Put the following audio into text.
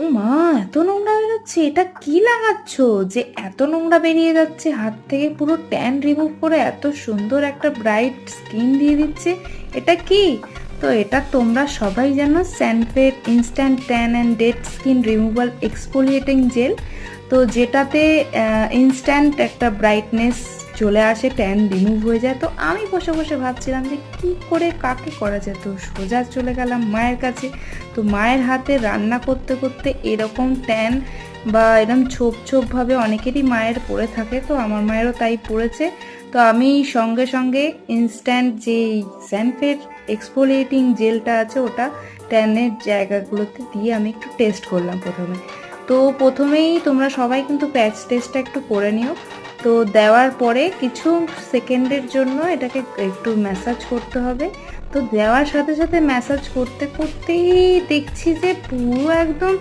ও মা, এত নোংরা বেরোচ্ছে! এটা কি লাগাচ্ছ যে এত নোংরা বেরিয়ে যাচ্ছে হাত থেকে? পুরো ট্যান রিমুভ করে এত সুন্দর একটা ব্রাইট স্কিন দিয়ে দিচ্ছে। এটা কি? তো এটা তোমরা সবাই জানো, স্যানফের instant tan and dead skin removal exfoliating gel. তো যেটাতে ইনস্ট্যান্ট একটা ব্রাইটনেস চলে আসে, ট্যান রিমুভ হয়ে যায়। তো আমি বসে বসে ভাবছিলাম যে কি করে কাকে করা যায়, তো সোজা চলে গেলাম মায়ের কাছে। তো মায়ের হাতে রান্না করতে করতে এরকম ট্যান বা এরকম ছোপ ছোপভাবে অনেকেরই মায়ের পড়ে থাকে, তো আমার মায়েরও তাই পড়েছে। তো আমি সঙ্গে সঙ্গে ইনস্ট্যান্ট যে স্যানফের এক্সফোলিয়েটিং জেলটা আছে ওটা ট্যানের জায়গাগুলোতে দিয়ে আমি একটু টেস্ট করলাম প্রথমে। তো প্রথমেই তোমরা সবাই কিন্তু প্যাচ টেস্টটা একটু করে নিও। তো দেওয়ার পরে কিছু সেকেন্ডের জন্য এটাকে একটু ম্যাসাজ করতে হবে। তো দেওয়ার সাথে সাথে ম্যাসাজ করতে করতেই দেখছি যে পুরো একদম